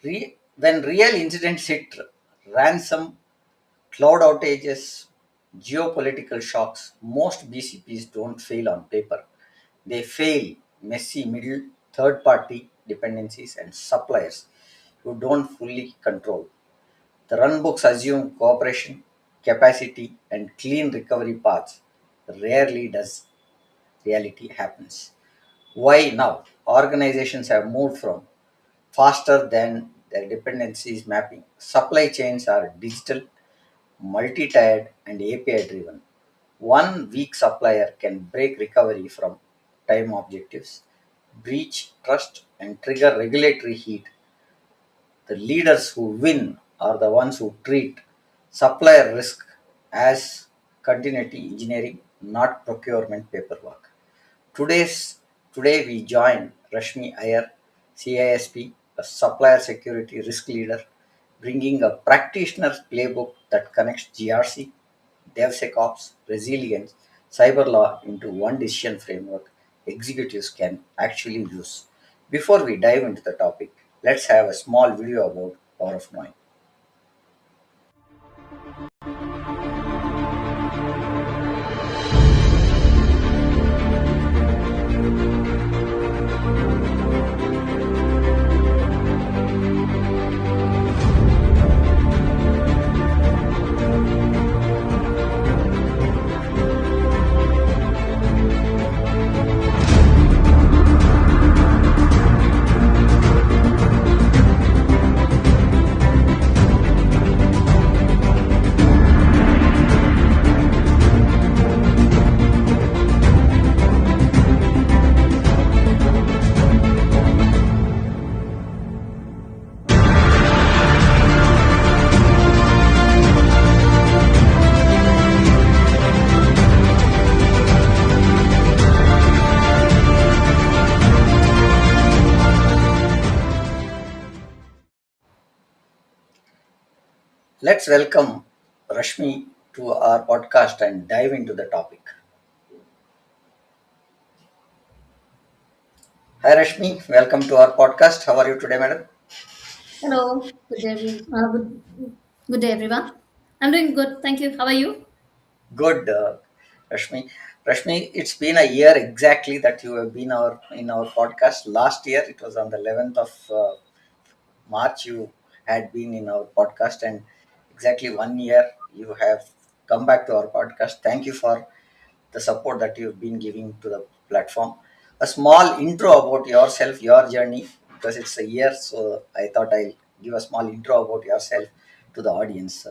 When real incidents hit, ransom, cloud outages, geopolitical shocks, most BCPs don't fail on paper. They fail messy middle, third party dependencies and suppliers who don't fully control. The runbooks assume cooperation, capacity, and clean recovery paths. Rarely does reality happens. Why now? Organizations have moved from faster than their dependencies mapping. Supply chains are digital, multi-tiered, and API driven. One weak supplier can break recovery from time objectives, breach trust, and trigger regulatory heat. The leaders who win are the ones who treat supplier risk as continuity engineering, not procurement paperwork. Today's Today we join Rashmi Iyer, CISP, a supplier security risk leader, bringing a practitioner's playbook that connects GRC, DevSecOps, resilience, cyber law into one decision framework executives can actually use. Before we dive into the topic, let's have a small video about Power of Knowing. Let's welcome Rashmi to our podcast and dive into the topic. Hi Rashmi, welcome to our podcast. How are you today, madam? Hello, good day, everyone. I'm doing good, thank you. How are you? Good, Rashmi. Rashmi, it's been a year exactly that you have been in our podcast. Last year, it was on the 11th of March. You had been in our podcast, and exactly 1 year you have come back to our podcast. Thank you for the support that you've been giving to the platform. A small intro about yourself, your journey, because it's a year, so I thought I'll give a small intro about yourself to the audience.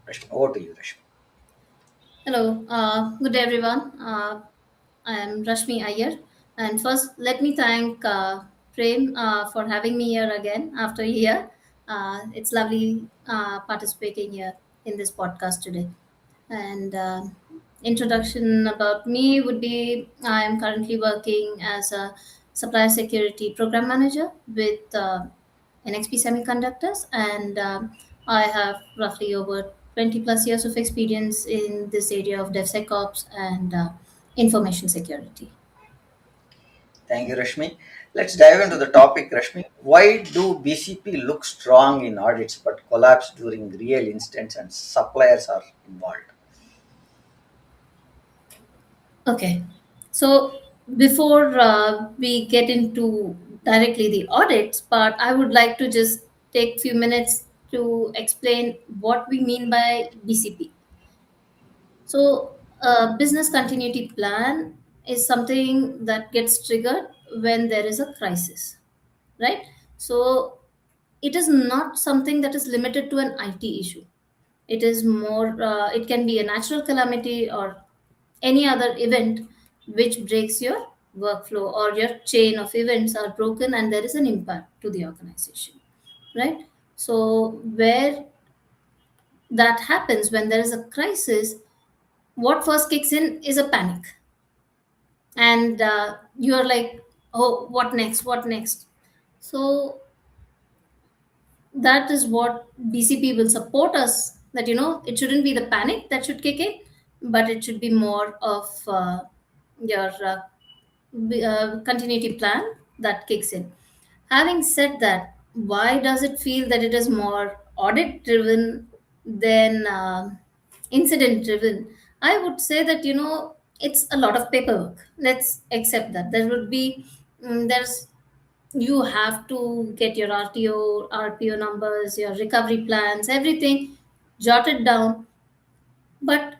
Rashmi, over to you, Rashmi. Hello, good day, everyone. I am Rashmi Iyer. And first, let me thank Prem for having me here again after a year. It's lovely participating here in this podcast today. And introduction about me would be I am currently working as a supplier security program manager with NXP Semiconductors, and I have roughly over 20 plus years of experience in this area of DevSecOps and information security. Thank you, Rashmi. Let's dive into the topic, Rashmi. Why do BCP look strong in audits but collapse during real incidents and suppliers are involved? Okay, so before we get into directly the audits part, I would like to just take few minutes to explain what we mean by BCP. So, a business continuity plan is something that gets triggered when there is a crisis, right? So, it is not something that is limited to an IT issue. It is more, it can be a natural calamity or any other event which breaks your workflow or your chain of events are broken and there is an impact to the organization, right? So, where that happens when there is a crisis, what first kicks in is a panic, and you're like, oh, what next, what next? So that is what BCP will support us, that it shouldn't be the panic that should kick in, but it should be more of your continuity plan that kicks in. Having said that, why does it feel that it is more audit driven than incident driven? I would say that, it's a lot of paperwork. Let's accept that there would be, there's you have to get your RPO numbers, your recovery plans, everything jotted down. But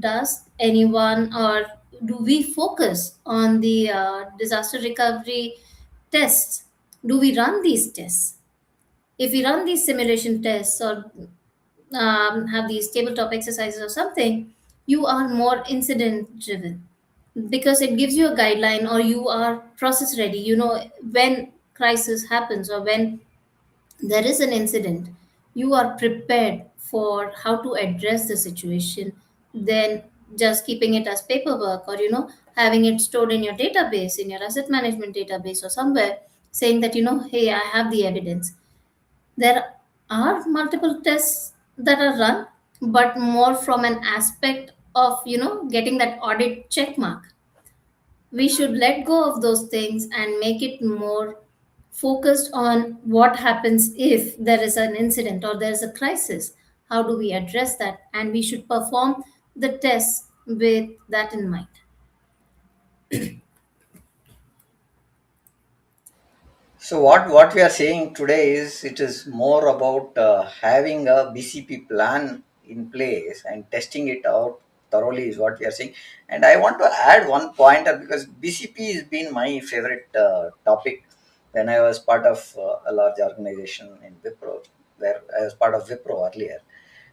does anyone, or do we focus on the disaster recovery tests? Do we run these tests? If we run these simulation tests, or have these tabletop exercises or something, you are more incident driven, because it gives you a guideline, or you are process ready. When crisis happens, or when there is an incident, you are prepared for how to address the situation, then just keeping it as paperwork, or having it stored in your database, in your asset management database or somewhere, saying that, hey, I have the evidence. There are multiple tests that are run, but more from an aspect of, getting that audit check mark. We should let go of those things and make it more focused on what happens if there is an incident or there is a crisis. How do we address that? And we should perform the tests with that in mind. So what we are saying today is it is more about having a BCP plan in place and testing it out thoroughly is what we are saying. And I want to add one pointer because BCP has been my favorite topic when I was part of a large organization in Wipro, where I was part of Wipro earlier.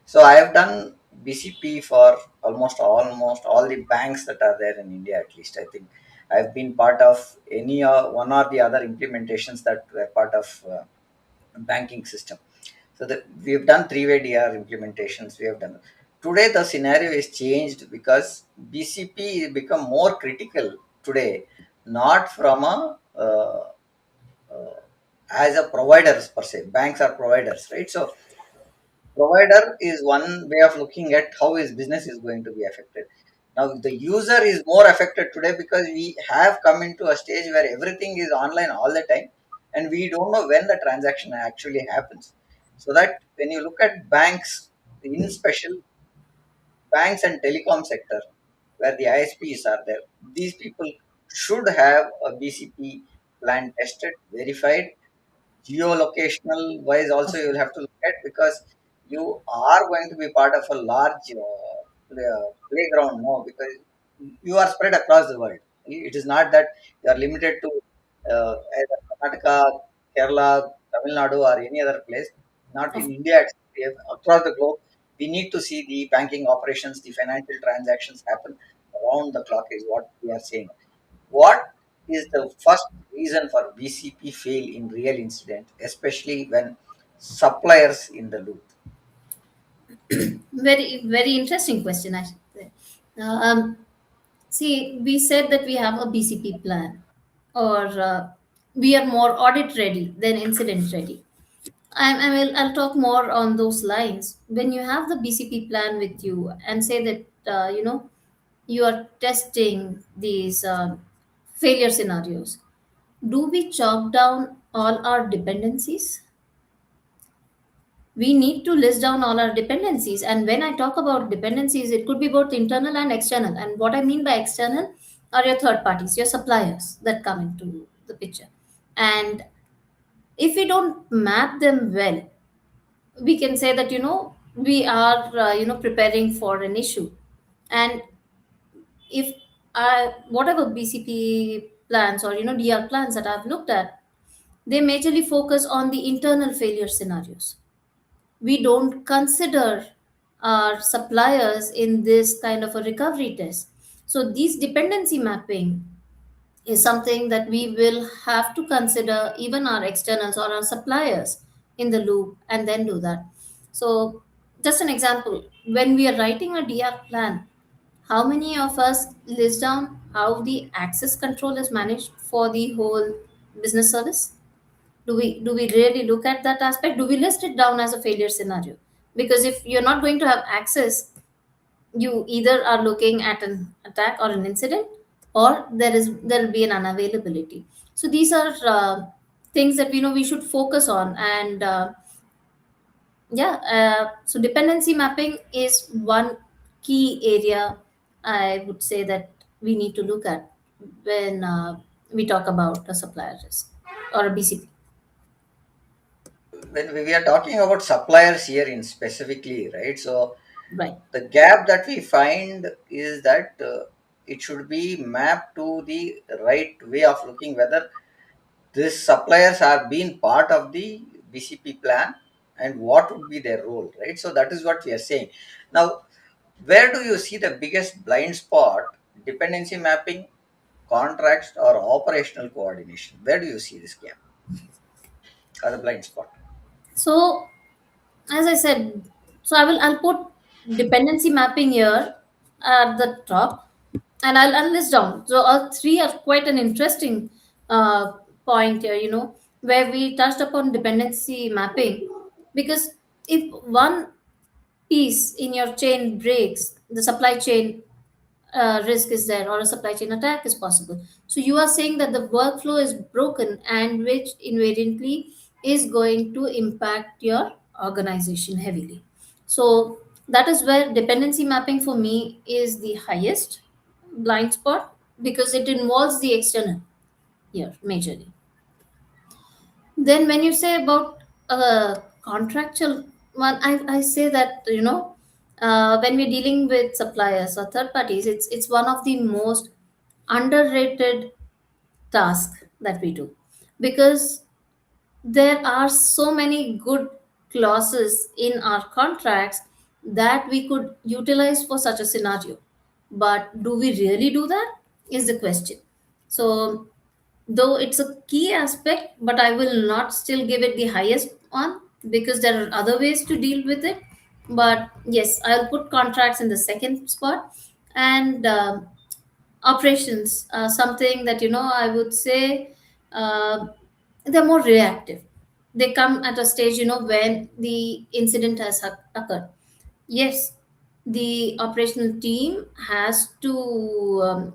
So I have done BCP for almost all the banks that are there in India. At least I think I've been part of any one or the other implementations that were part of banking system. So that we have done three-way DR implementations. We have done. Today the scenario is changed because BCP has become more critical today, not from a as a providers per se. Banks are providers, right? So provider is one way of looking at how his business is going to be affected. Now the user is more affected today because we have come into a stage where everything is online all the time and we don't know when the transaction actually happens. So that when you look at banks, in special banks and telecom sector where the ISPs are there, these people should have a BCP plan tested, verified, geolocational wise also you will have to look at because you are going to be part of a large playground now because you are spread across the world. It is not that you are limited to either Karnataka, Kerala, Tamil Nadu or any other place. Not in Of India, across the globe. We need to see the banking operations, the financial transactions happen around the clock is what we are saying. What is the first reason for BCP fail in real incident, especially when suppliers in the loop? Very, very interesting question, I should say. See, we said that we have a BCP plan, or we are more audit ready than incident ready. I'll talk more on those lines. When you have the BCP plan with you and say that, you are testing these failure scenarios, do we chalk down all our dependencies? We need to list down all our dependencies. And when I talk about dependencies, it could be both internal and external. And what I mean by external are your third parties, your suppliers that come into the picture. And if we don't map them well, we can say that, we are preparing for an issue. And if whatever BCP plans, or DR plans that I've looked at, they majorly focus on the internal failure scenarios. We don't consider our suppliers in this kind of a recovery test. So these dependency mapping is something that we will have to consider, even our externals or our suppliers in the loop, and then do that. So just an example, when we are writing a DR plan, how many of us list down how the access control is managed for the whole business service? Do we really look at that aspect? Do we list it down as a failure scenario? Because if you're not going to have access, you either are looking at an attack or an incident, or there will be an unavailability. So these are things that we know we should focus on. And yeah, so dependency mapping is one key area I would say that we need to look at when we talk about a supplier risk or a BCP. When we are talking about suppliers here in specifically, right? So Right. the gap that we find is that it should be mapped to the right way of looking whether these suppliers are being part of the BCP plan and what would be their role, right? So that is what we are saying. Now, where do you see the biggest blind spot? Dependency mapping, contracts, or operational coordination? Where do you see this gap or the blind spot? So as I said, so I'll put dependency mapping here at the top, and I'll list down. So all three are quite an interesting point here, where we touched upon dependency mapping, because if one piece in your chain breaks, the supply chain risk is there, or a supply chain attack is possible. So you are saying that the workflow is broken, and which invariantly is going to impact your organization heavily. So that is where dependency mapping for me is the highest blind spot, because it involves the external here majorly. Then when you say about contractual one, I say that, when we're dealing with suppliers or third parties, it's one of the most underrated tasks that we do, because there are so many good clauses in our contracts that we could utilize for such a scenario. But do we really do that is the question. So though it's a key aspect, but I will not still give it the highest one, because there are other ways to deal with it. But yes, I'll put contracts in the second spot. And operations, something that, I would say, uh, they're more reactive. They come at a stage, when the incident has occurred. Yes, the operational team has to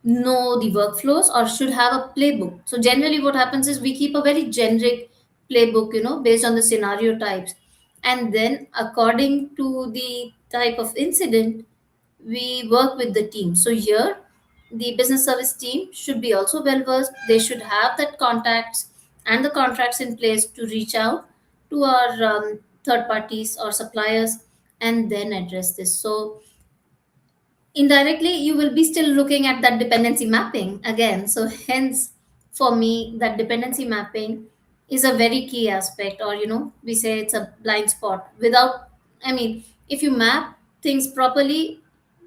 know the workflows, or should have a playbook. So generally what happens is we keep a very generic playbook, based on the scenario types, and then according to the type of incident, we work with the team. So here the business service team should be also well versed. They should have that contacts and the contracts in place to reach out to our third parties or suppliers, and then address this. So indirectly you will be still looking at that dependency mapping again. So hence, for me, that dependency mapping is a very key aspect, or we say it's a blind spot. Without, I mean, if you map things properly,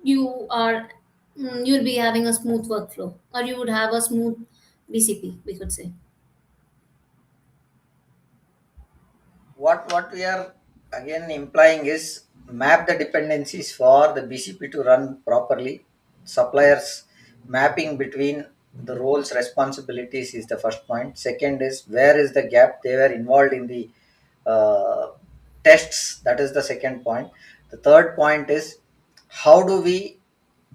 you are you'll be having a smooth workflow, or you would have a smooth BCP, we could say. What we are again implying is map the dependencies for the BCP to run properly. Suppliers mapping between the roles responsibilities is the first point. Second is where is the gap they were involved in the uh, tests, that is the second point. The third point is how do we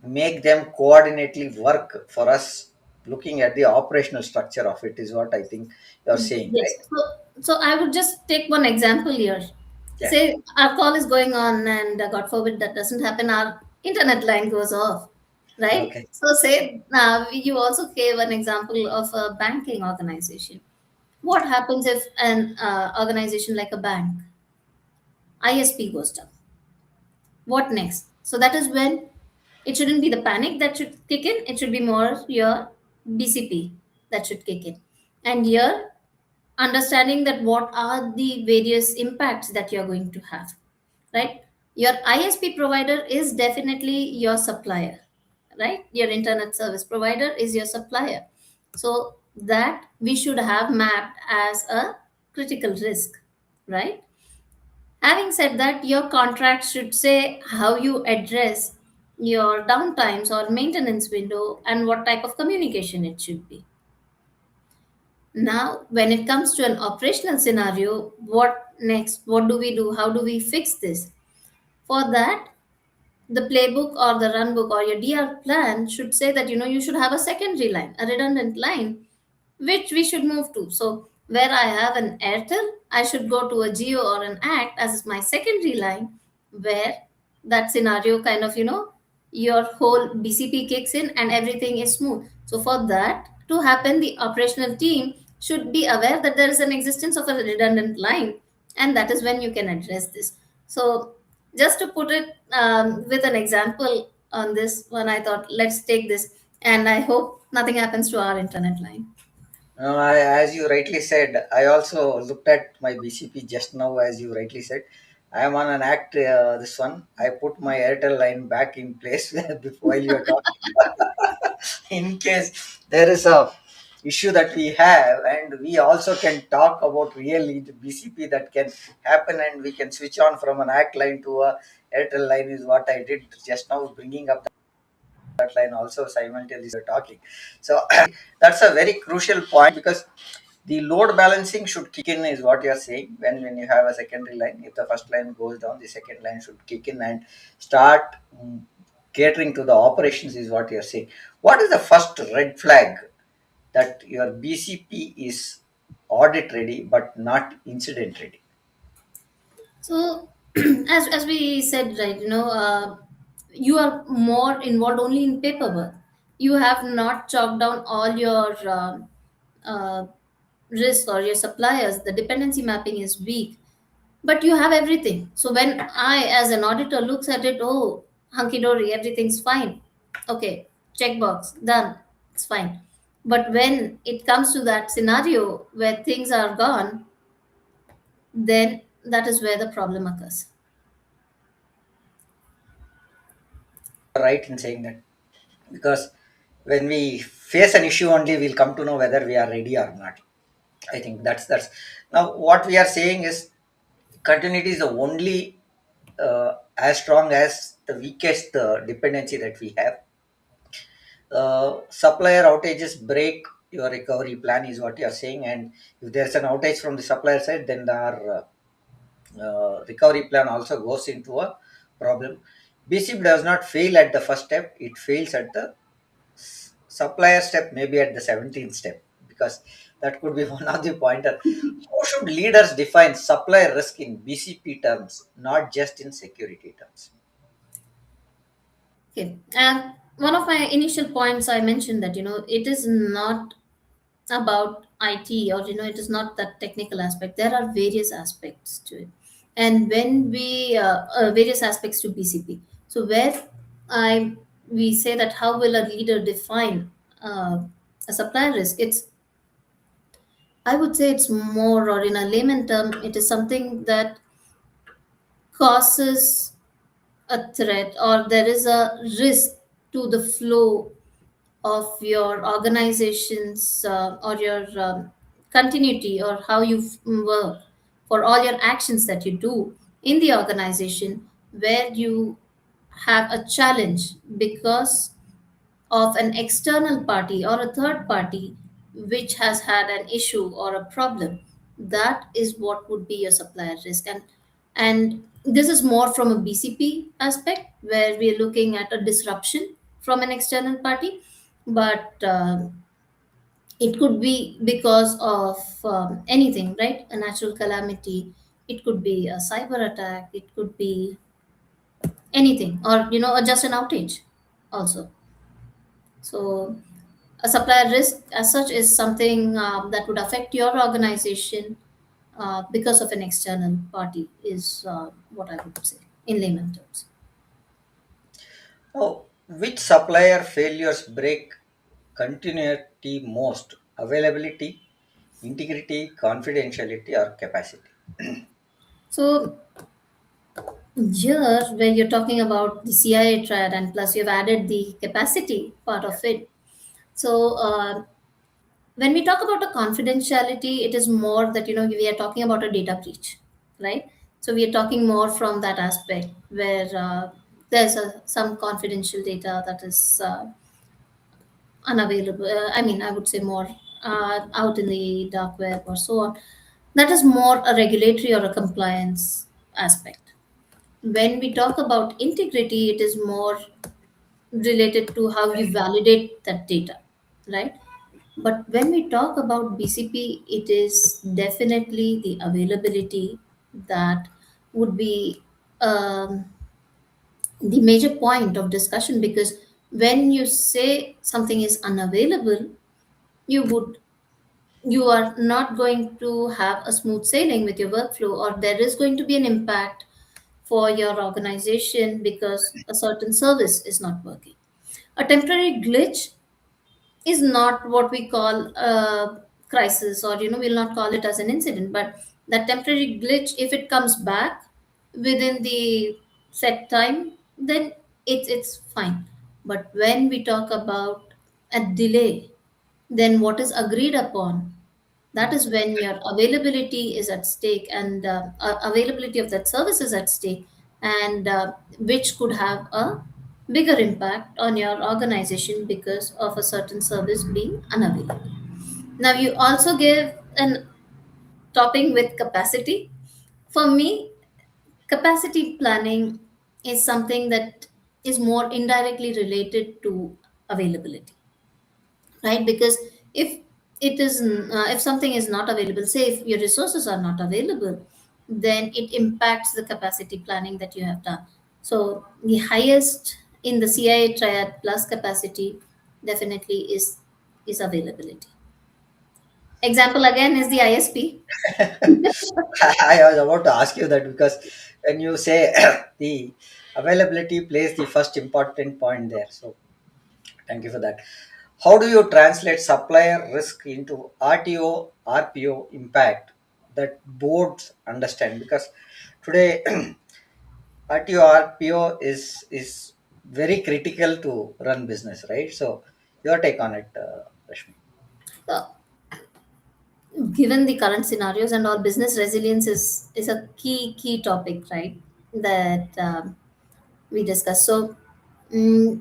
make them coordinately work for us, looking at the operational structure of it is what I think you're saying, Yes. right? So I would just take one example here. Yeah. Say our call is going on, and God forbid that doesn't happen, our internet line goes off, right? Okay. So say you also gave an example of a banking organization. What happens if an organization like a bank, ISP, goes down? What next? So that is when it shouldn't be the panic that should kick in. It should be more your BCP that should kick in. And here, understanding that what are the various impacts that you're going to have, right? Your ISP provider is definitely your supplier, right? Your internet service provider is your supplier. So that we should have mapped as a critical risk, right? Having said that, your contract should say how you address your downtimes or maintenance window, and what type of communication it should be. Now, when it comes to an operational scenario, what next? What do we do? How do we fix this? For that, the playbook or the run book or your DR plan should say that, you should have a secondary line, a redundant line, which we should move to. So where I have an Airtel, I should go to a Geo or an Act as my secondary line, where that scenario kind of, your whole BCP kicks in and everything is smooth. So for that to happen, the operational team should be aware that there is an existence of a redundant line, and that is when you can address this. So just to put it with an example on this one, I thought let's take this, and I hope nothing happens to our internet line. As you rightly said, I also looked at my BCP just now. As you rightly said, I am on an act. This one, I put my Airtel line back in place before while you are talking, in case there is a issue that we have, and we also can talk about really the BCP that can happen, and we can switch on from an act line to a Airtel line. Is what I did just now, bringing up that line also simultaneously talking. So that's a very crucial point, because the load balancing should kick in, is what you are saying. When you have a secondary line, if the first line goes down, the second line should kick in and start catering to the operations, is what you are saying. What is the first red flag that your BCP is audit ready but not incident ready? So, as we said, right, you are more involved only in paperwork. You have not chalked down all your uh, risk or your suppliers. The dependency mapping is weak, but you have everything. So when I, as an auditor, looks at it, oh, hunky dory, everything's fine. Okay, checkbox done. It's fine. But when it comes to that scenario where things are gone, then that is where the problem occurs. Right in saying that, because when we face an issue only, we'll come to know whether we are ready or not. I think that's now what we are saying is continuity is the only as strong as the weakest dependency that we have. Supplier outages break your recovery plan, is what you are saying, and if there's an outage from the supplier side, then our recovery plan also goes into a problem. BCP does not fail at the first step; it fails at the supplier step, maybe at the 17th step, because that could be one of the pointer. How should leaders define supplier risk in BCP terms, not just in security terms? Okay. And one of my initial points I mentioned that, it is not about IT, or, it is not that technical aspect. There are various aspects to it. And when various aspects to BCP. So where I, we say that how will a leader define a supplier risk? I would say it's more, or in a layman term, it is something that causes a threat, or there is a risk to the flow of your organization's or your continuity, or how you work, for all your actions that you do in the organization, where you have a challenge because of an external party or a third party which has had an issue or a problem. That is what would be your supplier risk. And this is more from a BCP aspect, where we are looking at a disruption from an external party. But it could be because of anything, right? A natural calamity, it could be a cyber attack, it could be anything, or just an outage also. So a supplier risk as such is something that would affect your organization because of an external party, is what I would say in layman terms. Now, which supplier failures break continuity most? Availability, integrity, confidentiality, or capacity? So here, where you're talking about the CIA triad, and plus you've added the capacity part of it. So when we talk about a confidentiality, it is more that, we are talking about a data breach, right? So we are talking more from that aspect, where there's some confidential data that is unavailable. I mean, I would say more out in the dark web or so on. That is more a regulatory or a compliance aspect. When we talk about integrity, it is more related to how you validate that data, right? But when we talk about BCP, it is definitely the availability that would be um, the major point of discussion, because when you say something is unavailable, you would you are not going to have a smooth sailing with your workflow, or there is going to be an impact for your organization because a certain service is not working. A temporary glitch is not what we call a crisis, or we'll not call it as an incident. But that temporary glitch, if it comes back within the set time, then it's fine. But when we talk about a delay, then what is agreed upon, that is when your availability is at stake, and availability of that service is at stake, and which could have a bigger impact on your organization because of a certain service being unavailable. Now you also give an topping with capacity. For me, capacity planning is something that is more indirectly related to availability, right? Because if if something is not available, say if your resources are not available, then it impacts the capacity planning that you have done. So the highest in the CIA triad plus capacity definitely is availability. Example again is the ISP. I was about to ask you that, because when you say the availability plays the first important point there. So thank you for that. How do you translate supplier risk into RTO, RPO impact that boards understand? Because today RTO, RPO is very critical to run business, right? So your take on it, Rashmi. uh, Given the current scenarios and all, business resilience is a key topic, right? That we discussed. So mm,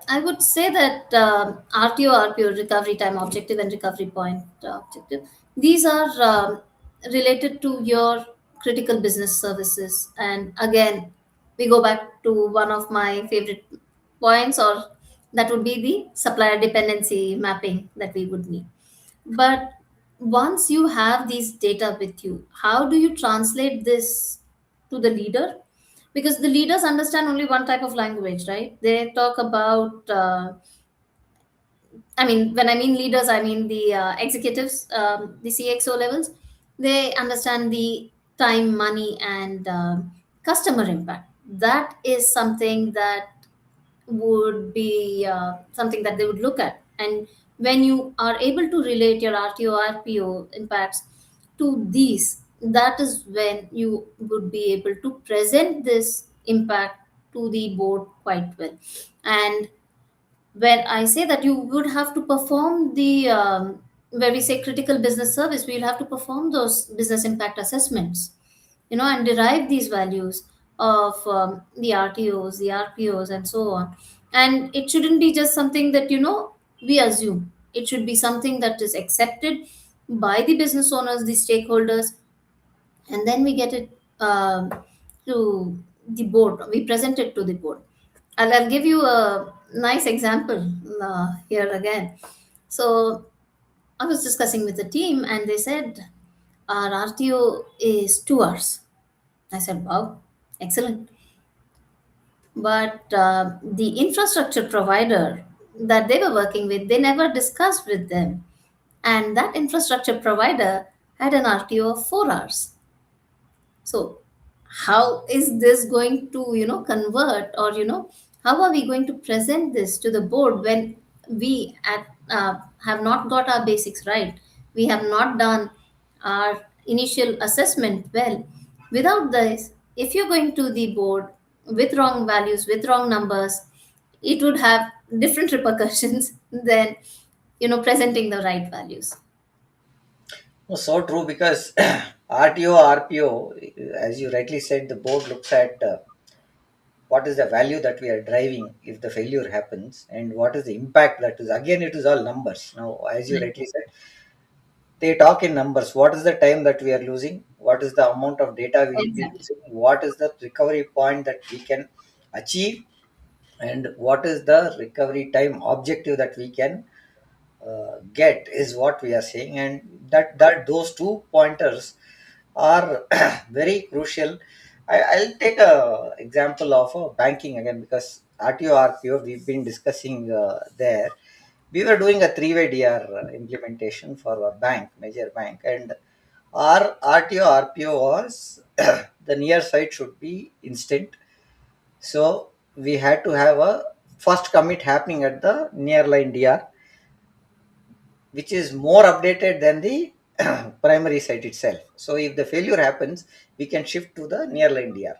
I would say that RTO, RPO, recovery time objective, and recovery point objective, these are related to your critical business services. And again, we go back to one of my favorite points, or that would be the supplier dependency mapping that we would need. But once you have these data with you, how do you translate this to the leader? Because the leaders understand only one type of language, right? They talk about I mean, when I mean leaders, I mean the executives, the CXO levels. They understand the time, money, and customer impact. That is something that would be something that they would look at. And when you are able to relate your RTO, RPO impacts to these, that is when you would be able to present this impact to the board quite well. And when I say that, you would have to perform the where we say critical business service, we'll have to perform those business impact assessments, and derive these values of the RTOs, the RPOs, and so on. And it shouldn't be just something that we assume. It should be something that is accepted by the business owners, the stakeholders, and then we get it to the board. We present it to the board. I'll give you a nice example here again. So I was discussing with the team, and they said our RTO is 2 hours. I said, wow, excellent. But the infrastructure provider that they were working with, they never discussed with them. And that infrastructure provider had an RTO of 4 hours. So how is this going to convert, or how are we going to present this to the board when we have not got our basics right? We have not done our initial assessment well. Without this, if you're going to the board with wrong values, with wrong numbers, it would have different repercussions than presenting the right values. Oh, so true, because RTO, RPO, as you rightly said, the board looks at what is the value that we are driving if the failure happens, and what is the impact that is. Again, it is all numbers. Now, as you Right. rightly said, they talk in numbers. What is the time that we are losing? What is the amount of data we will be Exactly. losing? What is the recovery point that we can achieve? And what is the recovery time objective that we can get is what we are saying, and that those two pointers are very crucial. I'll take a example of banking again, because RTO RPO we've been discussing there. We were doing a three-way DR implementation for a bank, major bank, and our RTO RPO was the near site should be instant. So we had to have a first commit happening at the nearline DR, which is more updated than the primary site itself. So if the failure happens, we can shift to the nearline DR.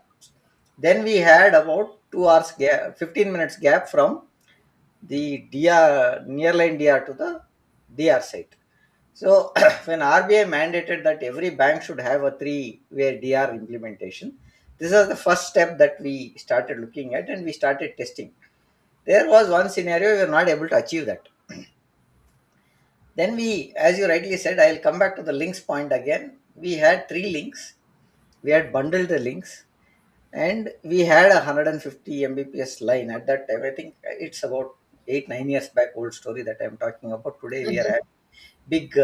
Then we had about 2 hours gap, 15 minutes gap from the DR nearline DR to the DR site. So when RBI mandated that every bank should have a three-way DR implementation, this is the first step that we started looking at, and we started testing. There was one scenario we were not able to achieve that. Then we, as you rightly said, I'll come back to the links point again. We had three links. We had bundled the links, and we had a 150 Mbps line at that time. I think it's about 8 9 years back old story that I'm talking about. Today we are at big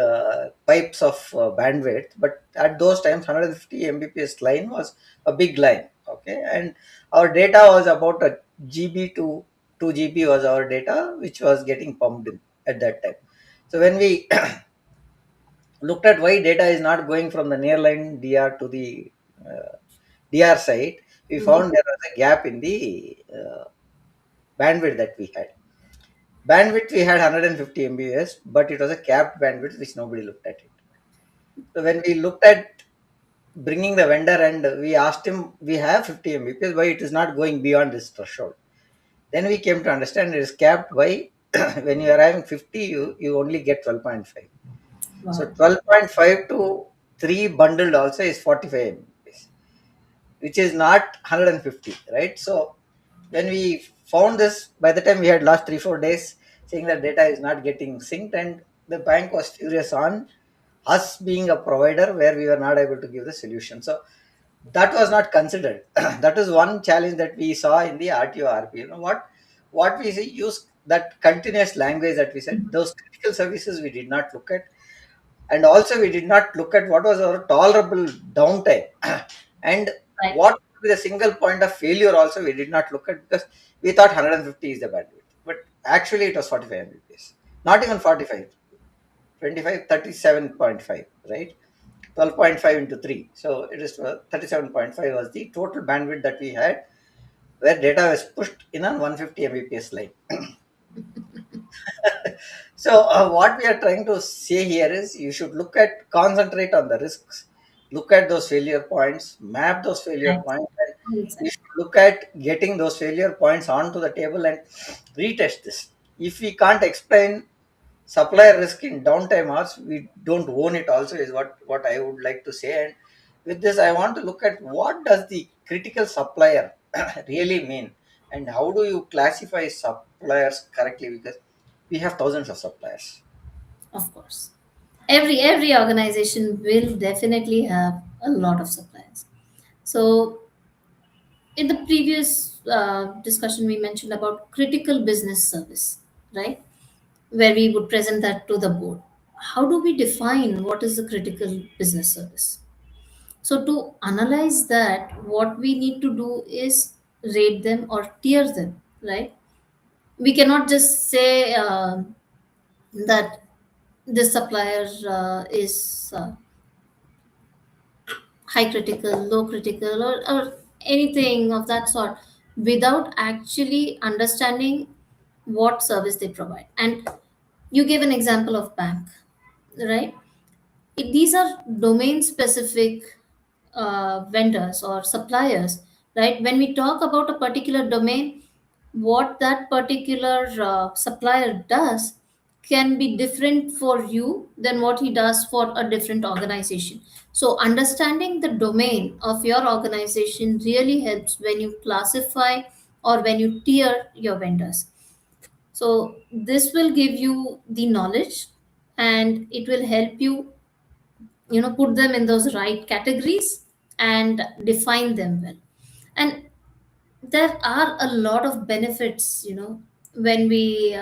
pipes of bandwidth, but at those times 150 Mbps line was a big line. Okay, and our data was about a GB to 2 GB was our data, which was getting pumped in at that time. So when we looked at why data is not going from the nearline DR to the DR site, we Mhm. found there was a gap in the bandwidth that we had. Bandwidth we had 150 Mbps, but it was a capped bandwidth which nobody looked at it. So when we looked at bringing the vendor and we asked him, we have 50 Mbps, why it is not going beyond this threshold? Then we came to understand it is capped by when you are having 50, you only get 12.5. So Wow. 12.5 to 3 bundled also is 45 Mbps, which is not 150, right? So when we found this, by the time we had last 3 4 days saying that data is not getting synced, and the bank was furious on us being a provider where we were not able to give the solution. So that was not considered. That is one challenge that we saw in the RTO RP. You know what we see, use that continuous language that we said, those critical services we did not look at, and also we did not look at what was our tolerable downtime and Right. what would be the single point of failure also we did not look at, because we thought 150 is the bandwidth, but actually it was 45 Mbps, not even 45, 25, 37.5, right? 12.5 into 3, so it is 37.5 was the total bandwidth that we had, where data was pushed in a 150 Mbps line. So what we are trying to say here is you should concentrate on the risks, look at those failure points, map those failure Right. points, and Well you said. should look at getting those failure points onto the table and retest this. If we can't explain supplier risk in downtime hours, we don't own it also, is what I would like to say. And with this, I want to look at what does the critical supplier really mean, and how do you classify suppliers correctly, because we have thousands of suppliers. Of course. Every organization will definitely have a lot of suppliers. So in the previous discussion, we mentioned about critical business service, right? Where we would present that to the board. How do we define what is the critical business service? So, to analyze that, what we need to do is rate them or tier them, right? We cannot just say that this supplier is high critical, low critical, or anything of that sort without actually understanding what service they provide. And you gave an example of bank, right? These are domain specific vendors or suppliers, right? When we talk about a particular domain, what that particular supplier does can be different for you than what he does for a different organization. So understanding the domain of your organization really helps when you classify or when you tier your vendors. So this will give you the knowledge, and it will help you, put them in those right categories and define them well. And there are a lot of benefits, when we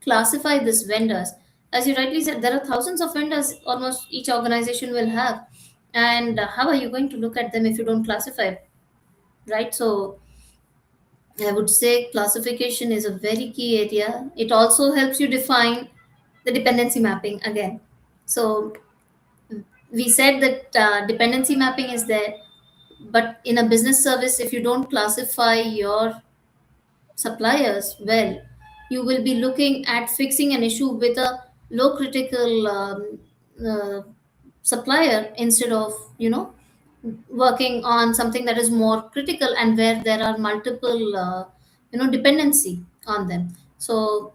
classify these vendors. As you rightly said, there are thousands of vendors almost each organization will have. And how are you going to look at them if you don't classify, right? So I would say classification is a very key area. It also helps you define the dependency mapping again. So we said that dependency mapping is there, but in a business service, if you don't classify your suppliers well, you will be looking at fixing an issue with a low critical uh, supplier instead of working on something that is more critical and where there are multiple dependency on them. So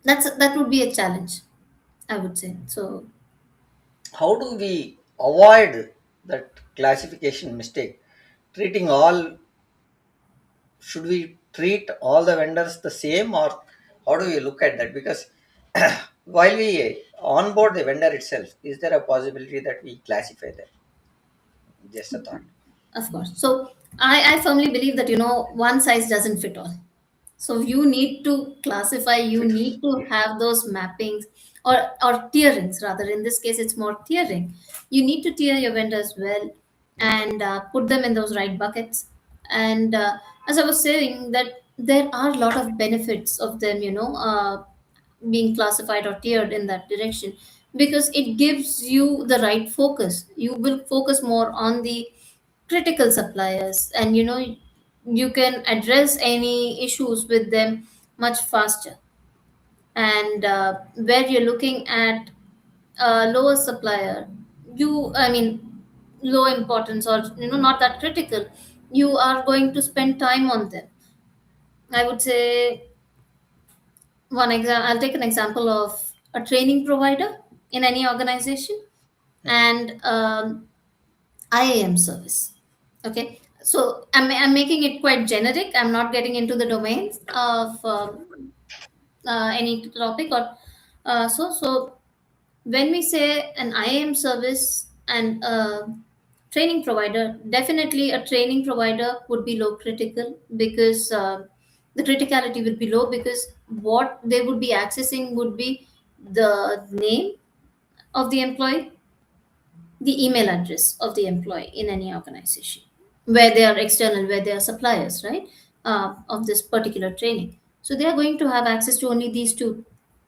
that would be a challenge, I would say. So How do we avoid that classification mistake? Treating all, should we treat all the vendors the same, or how do you look at that? Because while we onboard the vendor itself, is there a possibility that we classify them? Just a thought. of course. So I firmly believe that one size doesn't fit all. So you need to classify, you Fit. need to have those mappings or tierings rather. In this case, it's more tiering. You need to tier your vendors well and put them in those right buckets. And as I was saying, that there are a lot of benefits of them, being classified or tiered in that direction, because it gives you the right focus. You will focus more on the critical suppliers, and you can address any issues with them much faster. And where you're looking at a lower supplier, I mean, low importance, or not that critical, you are going to spend time on them. I would say I'll take an example of a training provider in any organization and IAM service. Okay, so I'm making it quite generic. I'm not getting into the domains of any topic or so. When we say an IAM service and a training provider, definitely a training provider would be low critical, because the criticality would be low, because what they would be accessing would be the name of the employee, the email address of the employee in any organization where they are external, where they are suppliers, right, of this particular training. So they are going to have access to only these two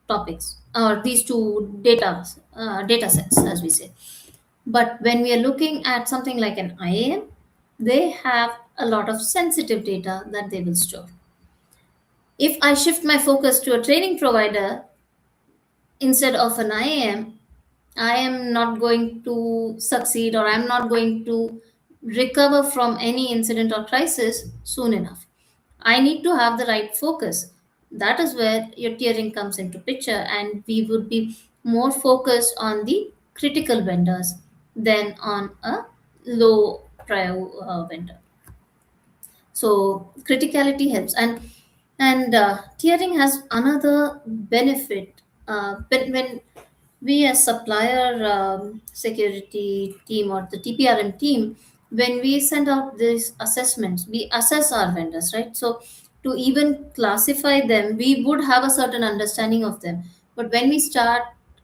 topics, or these two data sets, as we say. But when we are looking at something like an IAM, they have a lot of sensitive data that they will store. If I shift my focus to a training provider instead of an IAM, I am not going to succeed, or I'm not going to recover from any incident or crisis soon enough. I need to have the right focus. That is where your tiering comes into picture, and we would be more focused on the critical vendors than on a low prior vendor. So criticality helps. And tiering has another benefit. When we as supplier security team or the TPRM team, when we send out these assessments, we assess our vendors, right? So to even classify them, we would have a certain understanding of them. But when we start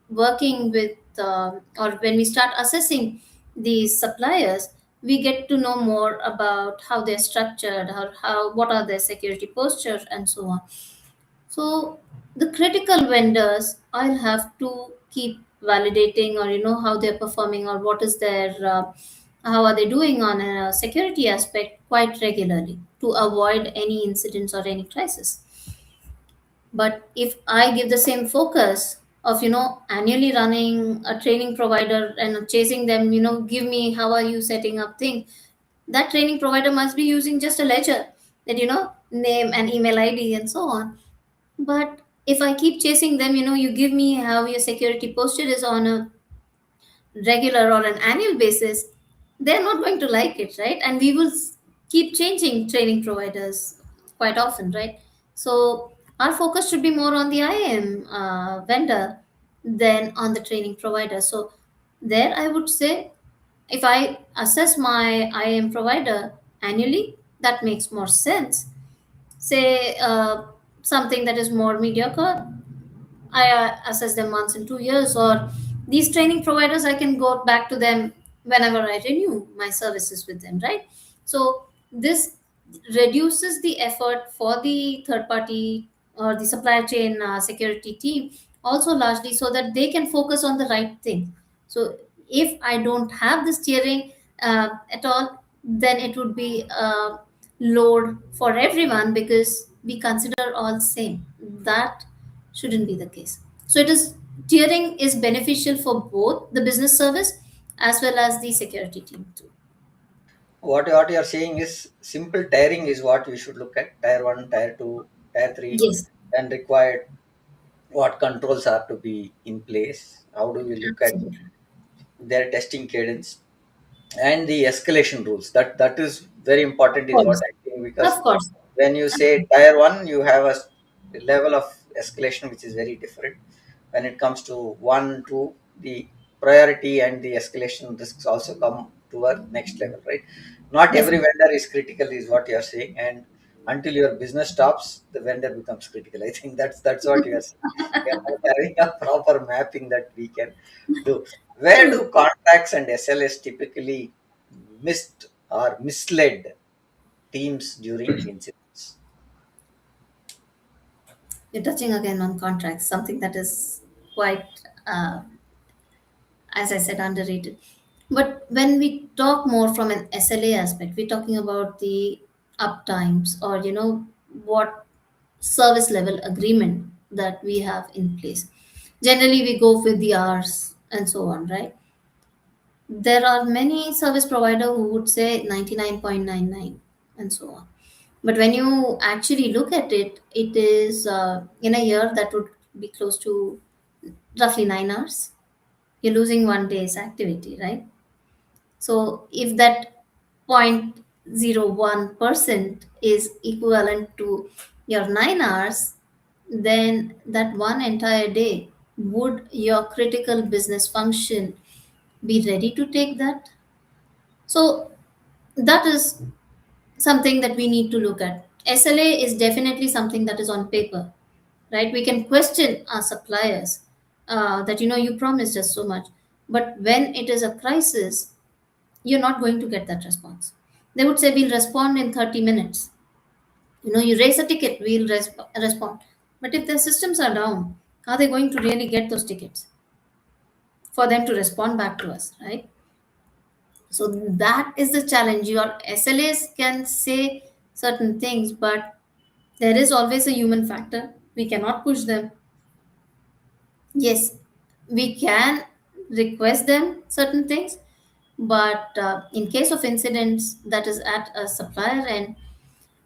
working with or when we start assessing these suppliers, we get to know more about how they're structured, how what are their security postures, and so on. So the critical vendors, I'll have to keep validating, or how they're performing, or what is their how are they doing on a security aspect quite regularly to avoid any incidents or any crisis. But if I give the same focus of annually running a training provider and chasing them, give me how are you setting up things, that training provider must be using just a ledger, that name and email ID and so on. But if I keep chasing them, you give me how your security posture is on a regular or an annual basis, they're not going to like it, right? And we will keep changing training providers quite often, right? So our focus should be more on the IAM vendor than on the training provider. So there, I would say, if I assess my IAM provider annually, that makes more sense. Say something that is more mediocre, I assess them once in 2 years, or these training providers, I can go back to them whenever I renew my services with them, right? So this reduces the effort for the third party or the supply chain security team, also largely so that they can focus on the right thing. So if I don't have the steering at all, then it would be a load for everyone because we consider all same. That shouldn't be the case. So it is tiering is beneficial for both the business service as well as the security team too. What you are saying is simple tiering is what we should look at: tier 1, tier 2, tier 3, Yes, and required what controls are to be in place. How do we look at absolutely. their testing cadence and the escalation rules? That is very important, Of is what course. I think, Of because course. when you say tier 1, you have a level of escalation which is very different. When it comes to 1 2, the priority and the escalation risks also come to a next level, right? Not every Definitely. vendor is critical, is what you are saying, and until your business stops, the vendor becomes critical. I think that's what you are saying. We are not having a proper mapping that we can do. Where True. do contracts and SLS typically missed or misled teams during incidents? You're touching again on contracts, something that is quite, uh, as I said, underrated. But when we talk more from an SLA aspect, we're talking about the uptimes, or what service level agreement that we have in place. Generally, we go with the hours and so on, right? There are many service provider who would say 99.99 and so on. But when you actually look at it, it is in a year that would be close to roughly 9 hours. You're losing one day's activity, right? So if that 0.01% is equivalent to your 9 hours, then that one entire day, would your critical business function be ready to take that? So that is something that we need to look at. SLA is definitely something that is on paper, right? We can question our suppliers that you promised us so much, but when it is a crisis, you're not going to get that response. They would say we'll respond in 30 minutes. You raise a ticket, we'll respond. But if their systems are down, are they going to really get those tickets for them to respond back to us, right? So that is the challenge. Your SLAs can say certain things, but there is always a human factor. We cannot push them. Yes, we can request them certain things, but in case of incidents that is at a supplier end,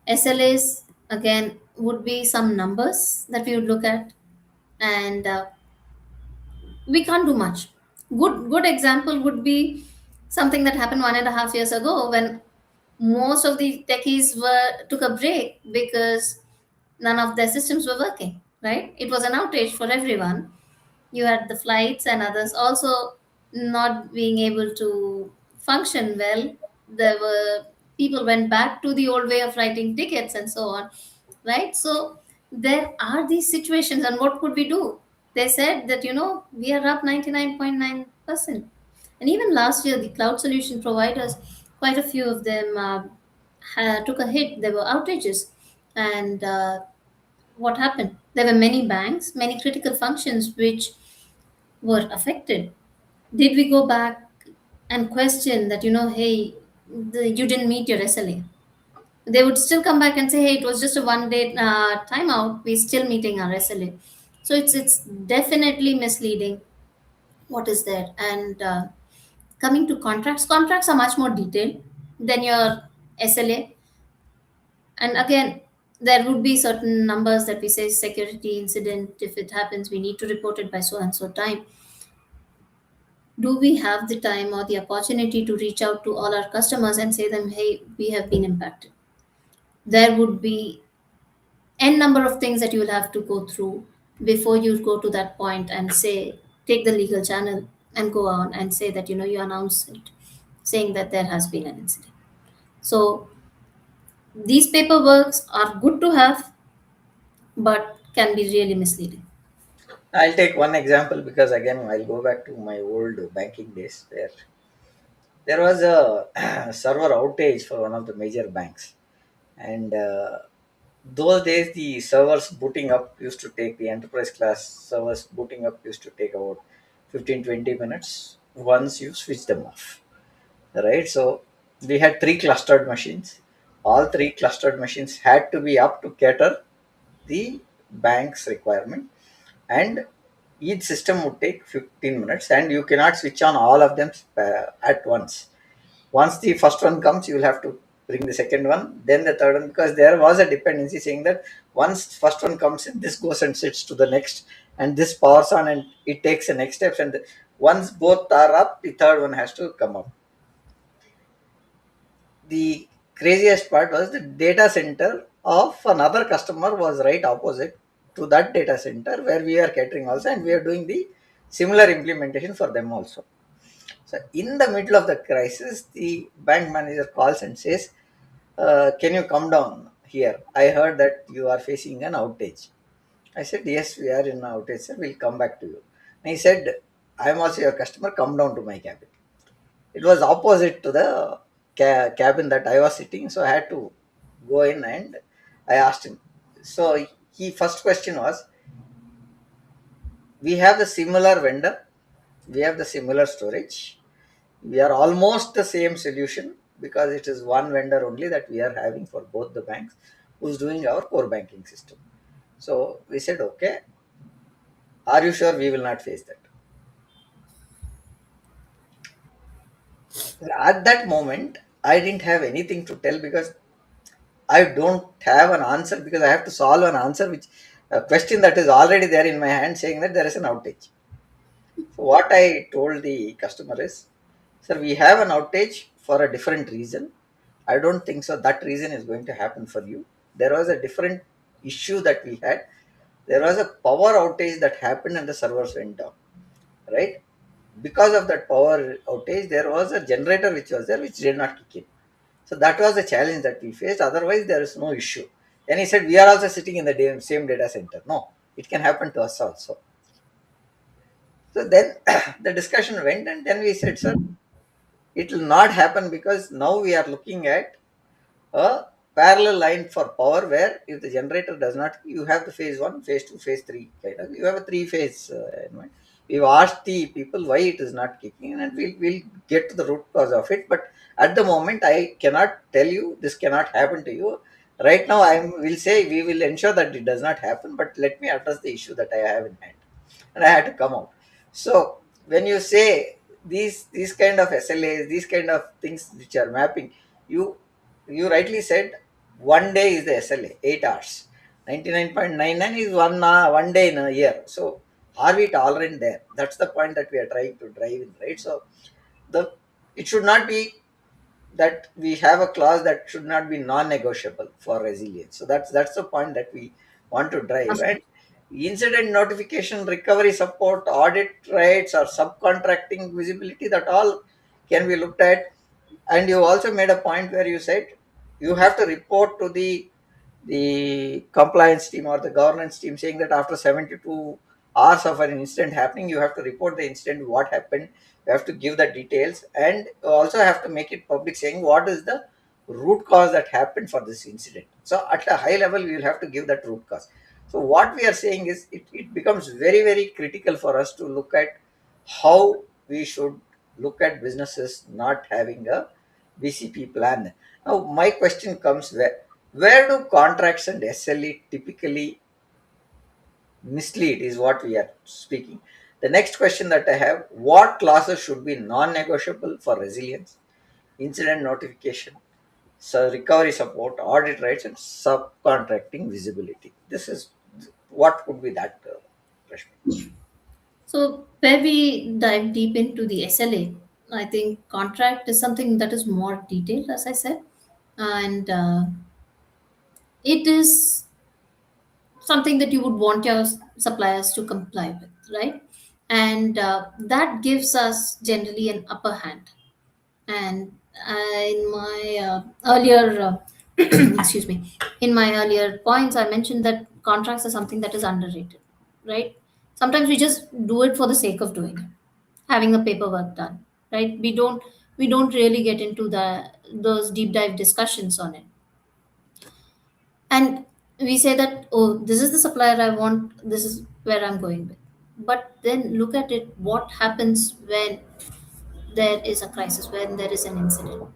SLAs again would be some numbers that we would look at, and we can't do much. Good example would be something that happened 1.5 years ago when most of the techies were took a break because none of their systems were working. Right? It was an outage for everyone. You had the flights and others also not being able to function well. There were people went back to the old way of writing tickets and so on, right? So there are these situations, and what could we do? They said that we are up 99.9%, and even last year the cloud solution providers, quite a few of them took a hit. There were outages, and what happened? There were many banks, many critical functions which were affected. Did we go back and question that, hey, you didn't meet your SLA? They would still come back and say, hey, it was just a 1 day timeout. We're still meeting our SLA. So it's definitely misleading what is there. And coming to contracts are much more detailed than your SLA. And again, there would be certain numbers that we say security incident. If it happens, we need to report it by so and so time. Do we have the time or the opportunity to reach out to all our customers and say them, hey, we have been impacted? There would be n number of things that you will have to go through before you go to that point and say, take the legal channel and go on and say that you announce it, saying that there has been an incident. So these paperworks are good to have, but can be really misleading. I'll take one example because again I'll go back to my old banking days where there was a server outage for one of the major banks, and those days the servers booting up used to take the enterprise class servers booting up used to take about 15-20 minutes once you switch them off, right? So we had three clustered machines. All three clustered machines had to be up to cater the bank's requirement, and each system would take 15 minutes, and you cannot switch on all of them at once. Once the first one comes, you will have to bring the second one, then the third one, because there was a dependency saying that once first one comes in, this goes and sits to the next, and this powers on and it takes the next steps, and once both are up, the third one has to come up. The craziest part was the data center of another customer was right opposite to that data center where we are catering also, and we are doing the similar implementation for them also. So in the middle of the crisis, the bank manager calls and says, can you come down here? I heard that you are facing an outage. I said, yes, we are in an outage, sir. We'll come back to you. And he said, I'm also your customer. Come down to my cabin. It was opposite to the cabin that I was sitting. So I had to go in and I asked him. So he first question was, we have the similar vendor. We have the similar storage. We are almost the same solution because it is one vendor only that we are having for both the banks who's doing our core banking system. So we said, okay, are you sure we will not face that? At that moment, I didn't have anything to tell because I don't have an answer because I have to solve an answer which a question that is already there in my hand saying that there is an outage. So what I told the customer is, sir, we have an outage for a different reason. I don't think so. That reason is going to happen for you. There was a different issue that we had. There was a power outage that happened and the servers went down, right? Because of that power outage, there was a generator which was there which did not kick in. So that was the challenge that we faced. Otherwise, there is no issue. Then he said, we are also sitting in the same data center. No, it can happen to us also. So then the discussion went, and then we said, sir, it will not happen because now we are looking at a parallel line for power where if the generator does not, you have the phase one, phase two, phase three kind of, you have a three phase environment. We've asked the people why it is not kicking in, and we'll get to the root cause of it. But at the moment, I cannot tell you this cannot happen to you. Right now, I will say we will ensure that it does not happen, but let me address the issue that I have in hand, and I had to come out. So when you say these kind of SLAs, these kind of things which are mapping, you you rightly said 1 day is the SLA, 8 hours. 99.99 is 1 day in a year. So are we tolerant there? That's the point that we are trying to drive in, right? So the it should not be that we have a clause that should not be non-negotiable for resilience. So that's the point that we want to drive. And incident notification, recovery support, audit rights, or subcontracting visibility, that all can be looked at. And you also made a point where you said you have to report to the compliance team or the governance team saying that after 72 hours of an incident happening, you have to report the incident, what happened, you have to give the details, and you also have to make it public saying what is the root cause that happened for this incident. So at a high level, we will have to give that root cause. So what we are saying is it becomes very, very critical for us to look at how we should look at businesses not having a BCP plan. Now, my question comes, where do contracts and SLE typically mislead is what we are speaking. The next question that I have, what clauses should be non-negotiable for resilience, incident notification, so recovery support, audit rights, and subcontracting visibility? This is what could be that, Rashmi? So, where we dive deep into the SLA, I think contract is something that is more detailed, as I said, and it is something that you would want your suppliers to comply with, right? And that gives us generally an upper hand. And in my earlier excuse me, in my earlier points I mentioned that contracts are something that is underrated, right? Sometimes we just do it for the sake of doing it, having a paperwork done, right? We don't really get into those deep dive discussions on it. And we say that, oh, this is the supplier I want, this is where I'm going with. But then look at it, what happens when there is a crisis, when there is an incident?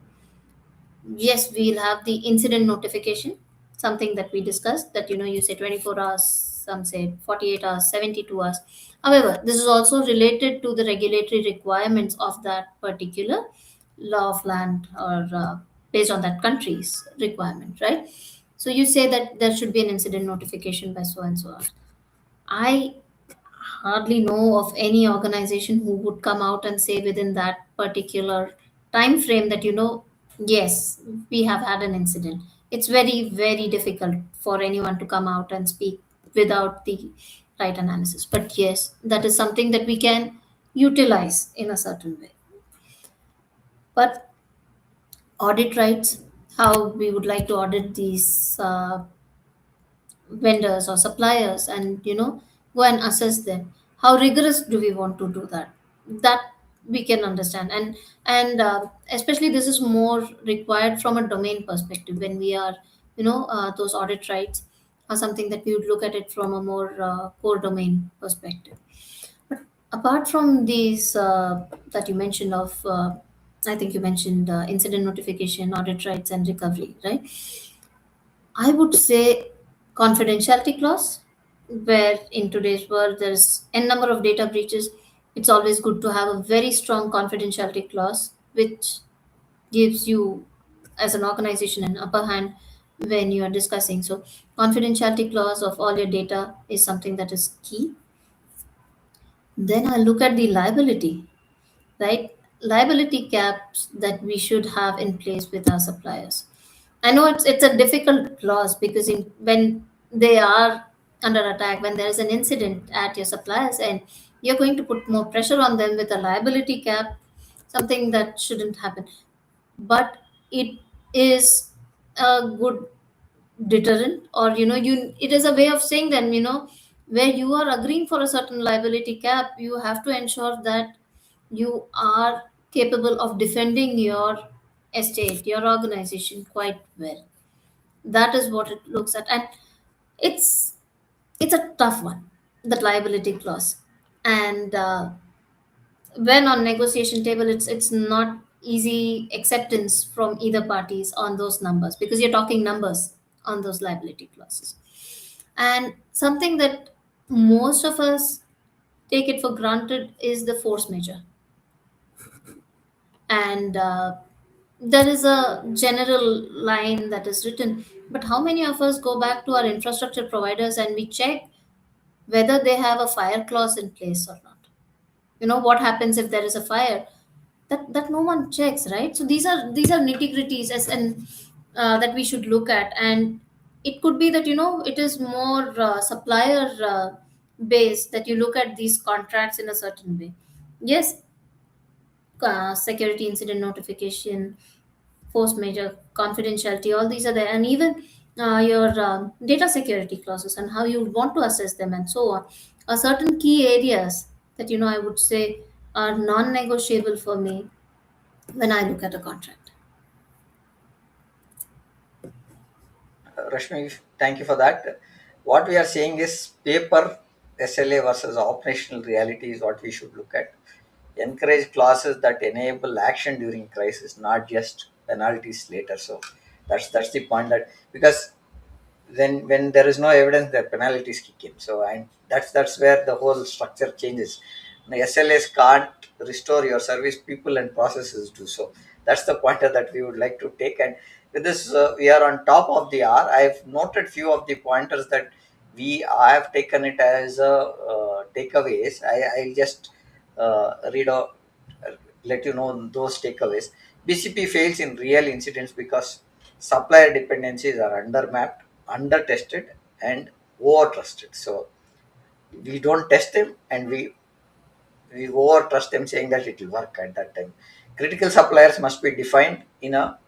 Yes, we'll have the incident notification, something that we discussed, that you say 24 hours, some say 48 hours, 72 hours. However, this is also related to the regulatory requirements of that particular law of land, or based on that country's requirement, right? So you say that there should be an incident notification by so and so hours. I hardly know of any organization who would come out and say within that particular time frame that, yes, we have had an incident. It's very, very difficult for anyone to come out and speak without the right analysis. But yes, that is something that we can utilize in a certain way. But audit rights, how we would like to audit these vendors or suppliers, and go and assess them, how rigorous do we want to do that? That we can understand. And especially this is more required from a domain perspective. When we are, those audit rights are something that we would look at it from a more core domain perspective. But apart from these that you mentioned of, I think you mentioned incident notification, audit rights, and recovery, right? I would say confidentiality clause, where in today's world there's n number of data breaches. It's always good to have a very strong confidentiality clause, which gives you, as an organization, an upper hand when you are discussing. So, confidentiality clause of all your data is something that is key. Then I look at the liability, right? Liability caps that we should have in place with our suppliers. I know it's a difficult clause, because when they are under attack, when there is an incident at your suppliers, and you're going to put more pressure on them with a liability cap, something that shouldn't happen. But it is a good deterrent, or it is a way of saying them, where you are agreeing for a certain liability cap, you have to ensure that you are capable of defending your estate, your organization quite well. That is what it looks at. And it's it's a tough one, that liability clause. And when on negotiation table, it's not easy acceptance from either parties on those numbers, because you're talking numbers on those liability clauses. And something that most of us take it for granted is the force majeure. And there is a general line that is written, but how many of us go back to our infrastructure providers and we check whether they have a fire clause in place or not? What happens if there is a fire? That no one checks, right? So these are nitty gritties, as and that we should look at. And it could be that, it is more supplier based, that you look at these contracts in a certain way. Yes, security incident notification, force major, confidentiality, all these are there. And even your data security clauses, and how you want to assess them, and so on, are certain key areas that, I would say, are non-negotiable for me when I look at a contract. Rashmi, thank you for that. What we are saying is paper SLA versus operational reality is what we should look at. Encourage clauses that enable action during crisis, not just penalties later. So that's the point, that because when there is no evidence, the penalties kick in. So, and that's where the whole structure changes. The SLAs can't restore your service, people and processes do so. That's the pointer that we would like to take. And with this, we are on top of the hour. I've noted few of the pointers that I have taken it as takeaways. I'll just read out, let you know those takeaways. BCP fails in real incidents because supplier dependencies are undermapped, under tested, and over trusted. So we don't test them, and we over trust them, saying that it will work at that time. Critical suppliers must be defined in a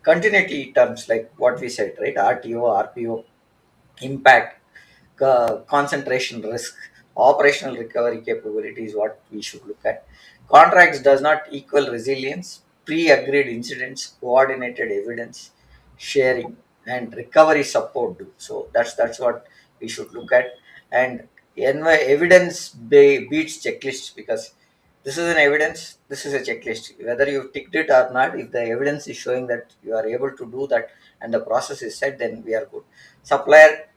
continuity terms, like what we said, right? RTO, RPO, impact, concentration risk. Operational recovery capability is what we should look at. Contracts does not equal resilience. Pre-agreed incidents, coordinated evidence sharing, and recovery support do. So that's what we should look at. And evidence beats checklist, because this is an evidence, this is a checklist. Whether you ticked it or not, if the evidence is showing that you are able to do that and the process is set, then we are good. Supplier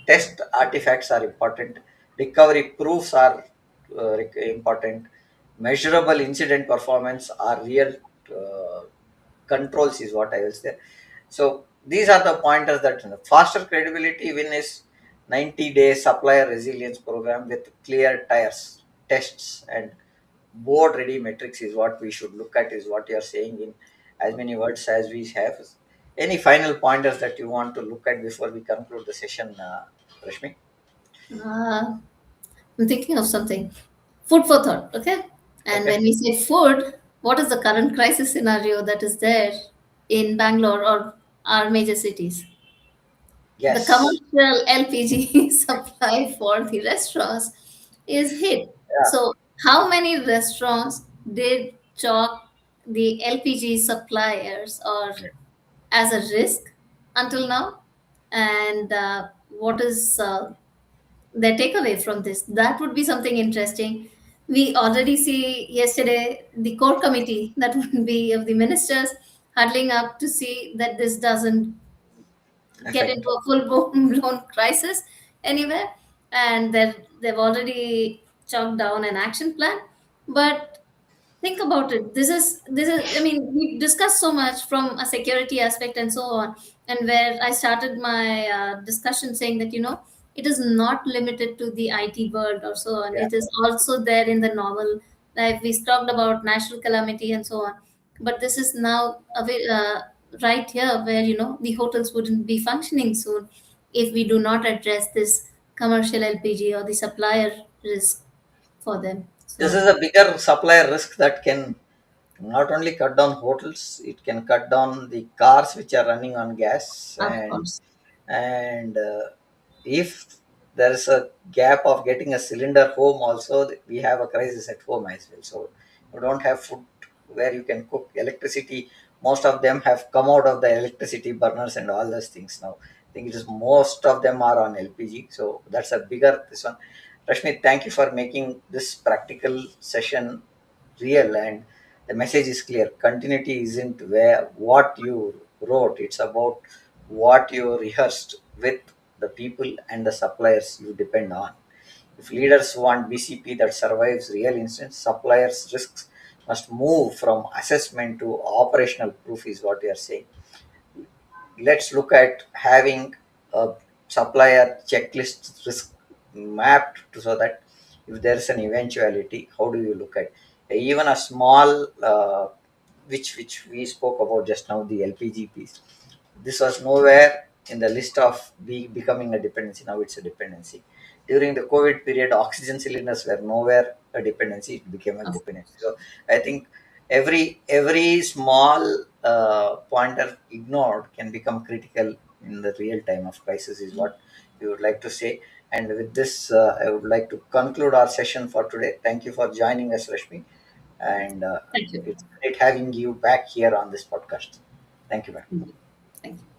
test artifacts are important. Recovery proofs are important. Measurable incident performance are real uh, controls is what I will say. So these are the pointers that faster credibility win is 90-day supplier resilience program with clear tires tests and board ready metrics is what we should look at, is what you are saying in as many words as we have. Any final pointers that you want to look at before we conclude the session, Rashmi? Uh, I'm thinking of something. Food for thought, okay? And Okay. when we say food, what is the current crisis scenario that is there in Bangalore or our major cities? The Yes. commercial LPG supply for the restaurants is hit. Yeah. So, how many restaurants did chalk the LPG suppliers or as a risk until now? And what is their takeaway from this? That would be something interesting. We already see yesterday the core committee that would be of the ministers huddling up to see that this doesn't get Effect. into a full blown crisis anywhere, and they've already chalked down an action plan. But think about it, this is, I mean, we discussed so much from a security aspect and so on, and where I started my discussion saying that, it is not limited to the IT world or so on, Yeah. it is also there in the normal life. We talked about national calamity and so on, but this is now right here where, the hotels wouldn't be functioning soon if we do not address this commercial LPG or the supplier risk for them. This So is a bigger supplier risk that can not only cut down hotels, it can cut down the cars which are running on gas. of and course. and if there is a gap of getting a cylinder home also, we have a crisis at home as well. So you don't have food where you can cook. Electricity, most of them have come out of the electricity burners and all those things now. I think it is most of them are on LPG. So that's a bigger this one. Rashmi, thank you for making this practical session real, and the message is clear. Continuity isn't where what you wrote, it's about what you rehearsed with the people and the suppliers you depend on. If leaders want BCP that survives real incidents, suppliers risks must move from assessment to operational proof is what we are saying. Let's look at having a supplier checklist risk mapped to, so that if there's an eventuality, how do you look at even a small which we spoke about just now, the LPG piece. This was nowhere in the list of becoming a dependency. Now it's a dependency. During the COVID period, oxygen cylinders were nowhere a dependency. It became a Of dependency. So I think every small pointer ignored can become critical in the real time of crisis is what we would like to say. And with this, I would like to conclude our session for today. Thank you for joining us, Rashmi, and Thank you. it's great having you back here on this podcast. Thank you, man. Thank you.